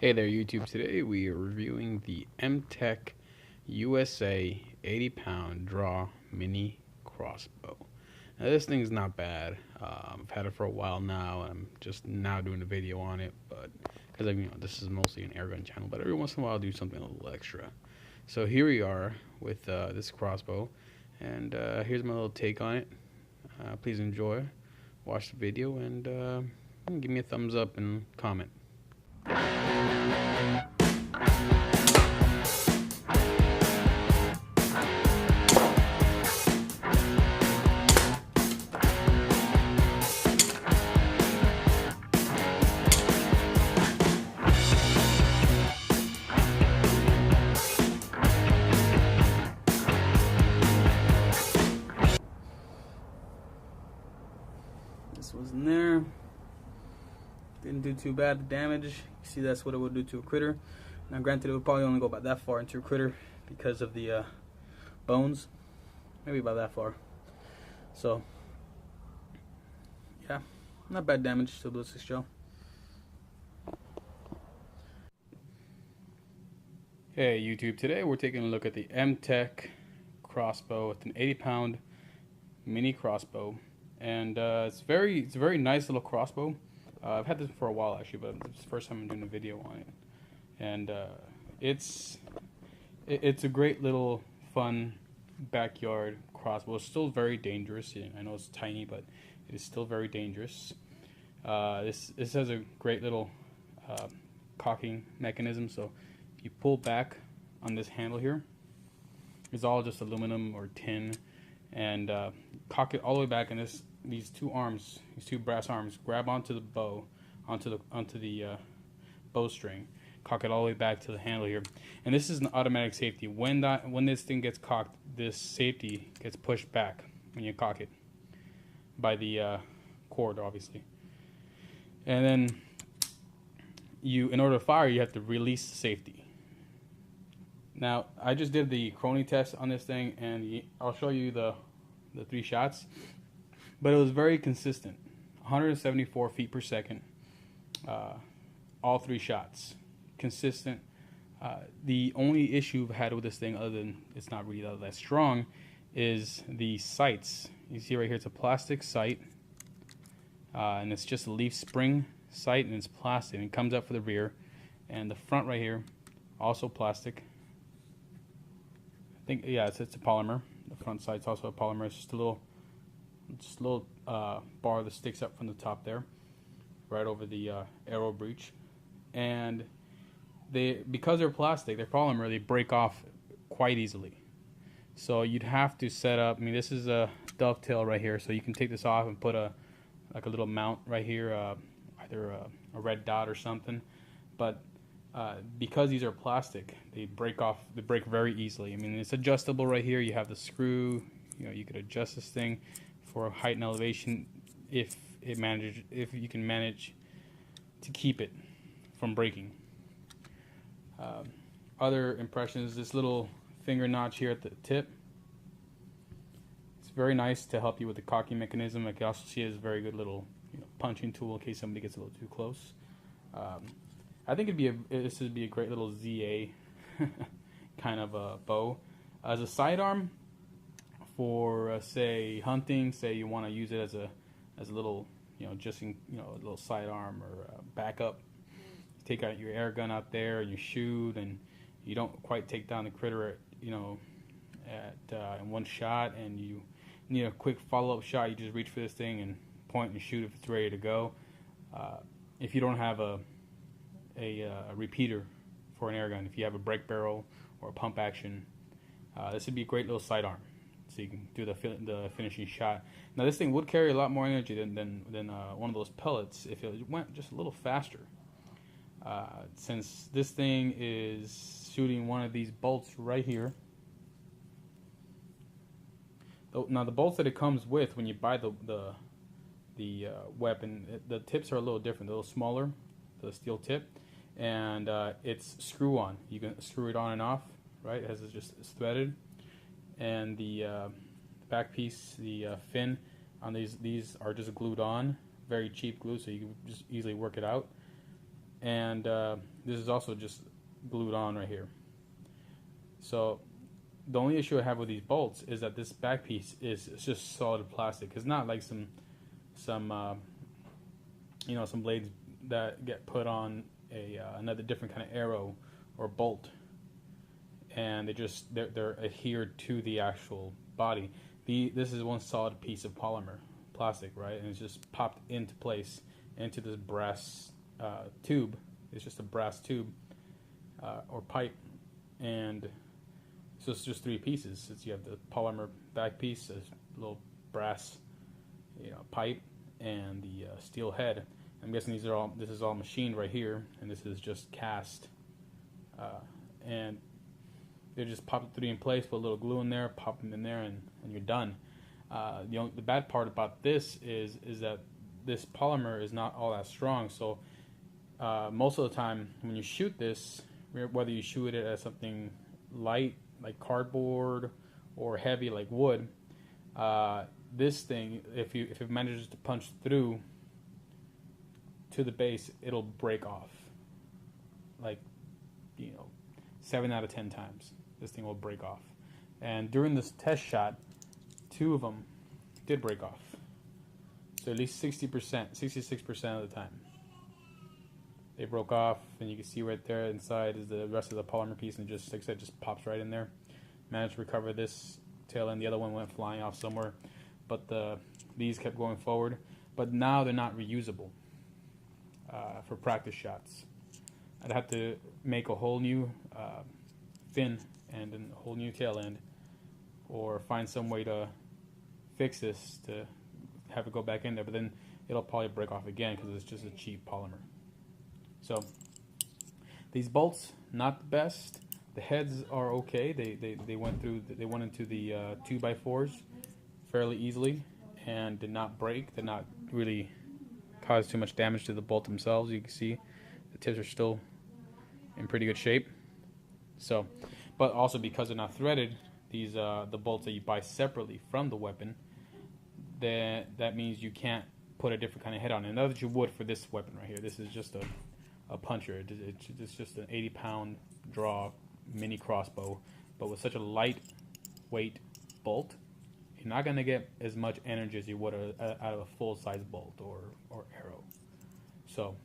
Hey there, YouTube. Today we are reviewing the M-Tech USA 80-pound draw mini crossbow. Now this thing's not bad. I've had it for a while now, and I'm just now doing a video on it, but because this is mostly an airgun channel, but every once in a while I'll do something a little extra. So here we are with this crossbow, and here's my little take on it. Please enjoy, watch the video, and give me a thumbs up and comment. This was in there. Didn't do too bad the damage. You see, that's what it would do to a critter. Now granted, it would probably only go about that far into a critter because of the bones. Maybe about that far. So yeah, not bad damage to ballistic gel. Hey YouTube, today we're taking a look at the M-Tech crossbow with an 80-pound mini crossbow, and it's a very nice little crossbow. I've had this for a while actually, but it's the first time I'm doing a video on it, and it's a great little fun backyard crossbow. It's still very dangerous. I know it's tiny, but it is still very dangerous. This has a great little cocking mechanism. So if you pull back on this handle here, it's all just aluminum or tin, and cock it all the way back, and these two arms, these two brass arms, grab onto the bow, onto the bowstring, cock it all the way back to the handle here, and this is an automatic safety. When this thing gets cocked, this safety gets pushed back when you cock it by the cord, obviously, and then in order to fire, you have to release the safety. Now, I just did the crony test on this thing, and I'll show you the 3 shots. But it was very consistent, 174 feet per second, all 3 shots, consistent. The only issue I've had with this thing, other than it's not really that strong, is the sights. You see right here, it's a plastic sight, and it's just a leaf spring sight, and it's plastic, and it comes up for the rear, and the front right here, also plastic. I think, yeah, it's a polymer. The front sight's also a polymer. It's just a little bar that sticks up from the top there, right over the arrow breech, and because they're plastic, they're polymer, they break off quite easily. So you'd have to set up. I mean, this is a dovetail right here, so you can take this off and put a little mount right here, either a red dot or something. But because these are plastic, they break off. They break very easily. I mean, it's adjustable right here. You have the screw. You could adjust this thing for height and elevation if you can manage to keep it from breaking. Other impressions: this little finger notch here at the tip. It's very nice to help you with the cocking mechanism. I can also see it as a very good little punching tool in case somebody gets a little too close. I think this would be a great little ZA kind of a bow as a sidearm for say hunting. Say you want to use it as a little just a little sidearm or backup. You take out your air gun out there and you shoot, and you don't quite take down the critter in one shot, and you need a quick follow-up shot. You just reach for this thing and point and shoot if it's ready to go. If you don't have a repeater for an air gun, if you have a break barrel or a pump action, this would be a great little sidearm, so you can do the finishing shot. Now, this thing would carry a lot more energy than one of those pellets if it went just a little faster. Since this thing is shooting one of these bolts right here. Now, the bolts that it comes with when you buy the weapon, the tips are a little different. They're a little smaller, the steel tip, and it's screw on. You can screw it on and off, right? It's threaded, and the back piece, the fin on these are just glued on, very cheap glue, so you can just easily work it out. and this is also just glued on right here. So the only issue I have with these bolts is that this back piece is just solid plastic. It's not like some you know, some blades that get put on a another different kind of arrow or bolt, and they're adhered to the actual body. This is one solid piece of polymer plastic, right? And it's just popped into place into this brass tube. It's just a brass tube or pipe, and so it's just three pieces. Since you have the polymer back piece, a little brass, you know, pipe, and the steel head. I'm guessing this is all machined right here, and this is just cast, and they just pop the three in place, put a little glue in there, pop them in there, and you're done. The bad part about this is that this polymer is not all that strong. So most of the time when you shoot this, whether you shoot it as something light like cardboard or heavy like wood, this thing, if it manages to punch through to the base, it'll break off. Like, you know, 7 out of 10 times this thing will break off. And during this test shot, 2 of them did break off. So at least 60%, 66% of the time they broke off, and you can see right there inside is the rest of the polymer piece, and just like I said, just pops right in there. Managed to recover this tail end. The other one went flying off somewhere, but these kept going forward. But now they're not reusable for practice shots. I'd have to make a whole new fin and a whole new tail end, or find some way to fix this to have it go back in there, but then it'll probably break off again because it's just a cheap polymer. So these bolts, not the best. The heads are okay. They went into the 2x4s fairly easily and did not break. Did not really cause too much damage to the bolt themselves. You can see the tips are still in pretty good shape. So, but also because they're not threaded, these the bolts that you buy separately from the weapon, that means you can't put a different kind of head on it. Not that you would for this weapon right here. This is just a puncher. It's just an 80-pound draw mini crossbow, but with such a lightweight bolt, you're not gonna get as much energy as you would out of a full-size bolt or arrow. So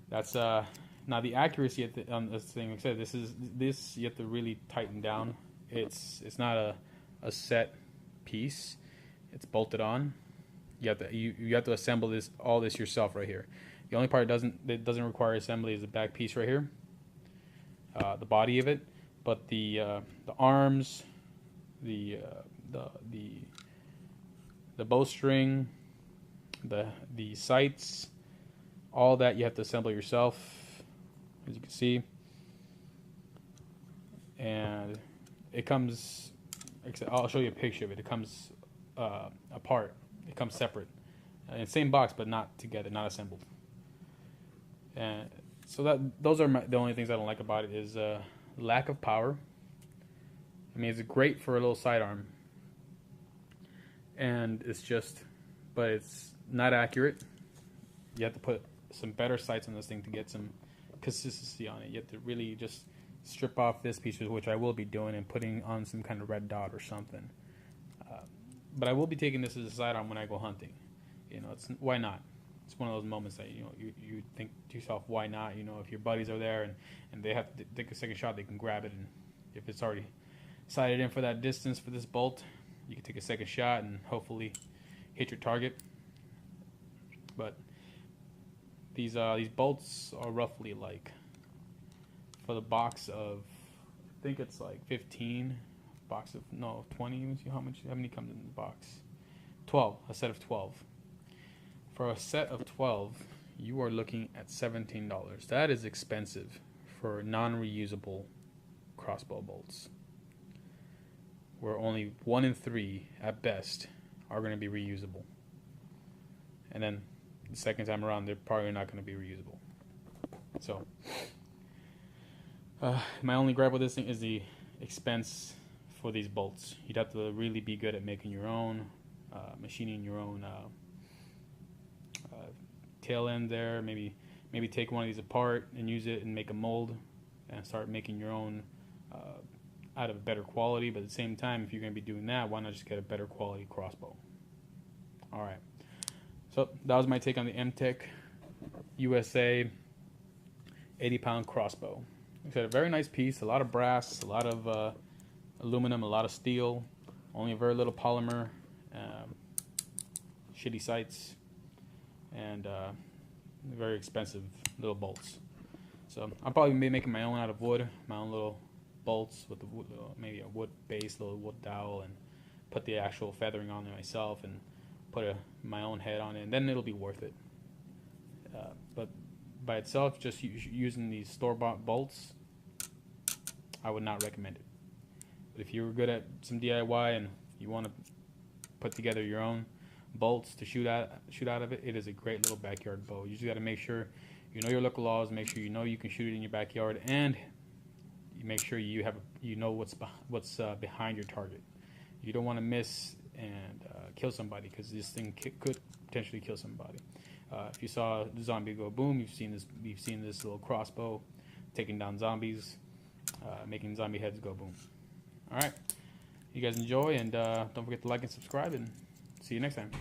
that's now the accuracy on this thing. Like I said, this you have to really tighten down. It's not a set piece. It's bolted on. You have to assemble all this yourself right here. The only part that doesn't require assembly is the back piece right here, the body of it. But the arms, the bowstring, the sights, all that you have to assemble yourself, as you can see. And it comes, I'll show you a picture of it. It comes apart. It comes separate, in the same box, but not together, not assembled. And so those are the only things I don't like about it is lack of power. I mean, it's great for a little sidearm, and but it's not accurate. You have to put some better sights on this thing to get some consistency on it. You have to really just strip off this piece, which I will be doing, and putting on some kind of red dot or something. But I will be taking this as a sidearm when I go hunting. You know, why not? It's one of those moments that you think to yourself, why not? You know, if your buddies are there and they have to take a second shot, they can grab it, and if it's already sighted in for that distance for this bolt, you can take a second shot and hopefully hit your target. But these bolts are roughly like, for the box of, I think it's like 15, box of 20. Let me see how many comes in the box. 12, a set of 12. For a set of 12, you are looking at $17. That is expensive for non-reusable crossbow bolts, where only 1 in 3 at best are going to be reusable. And then the second time around, they're probably not going to be reusable. So my only gripe with this thing is the expense for these bolts. You'd have to really be good at making your own, machining your own tail end there, maybe maybe take one of these apart and use it and make a mold and start making your own out of better quality. But at the same time, if you're going to be doing that, why not just get a better quality crossbow? Alright, so that was my take on the MTech USA 80-pound crossbow. It's a very nice piece, a lot of brass, a lot of aluminum, a lot of steel, only a very little polymer, shitty sights, and very expensive little bolts. So I'll probably be making my own out of wood, my own little bolts with the wood, maybe a wood base, little wood dowel, and put the actual feathering on there myself, and put my own head on it, and then it'll be worth it. But by itself, just using these store-bought bolts, I would not recommend it. But if you're good at some DIY and you want to put together your own bolts to shoot out of it, it is a great little backyard bow. You just got to make sure you know your local laws, make sure you know you can shoot it in your backyard, and you make sure you know what's behind your target. You don't want to miss and kill somebody, because this thing could potentially kill somebody. If you saw the zombie go boom, you've seen this little crossbow taking down zombies, making zombie heads go boom. All right, you guys enjoy, and don't forget to like and subscribe, and see you next time.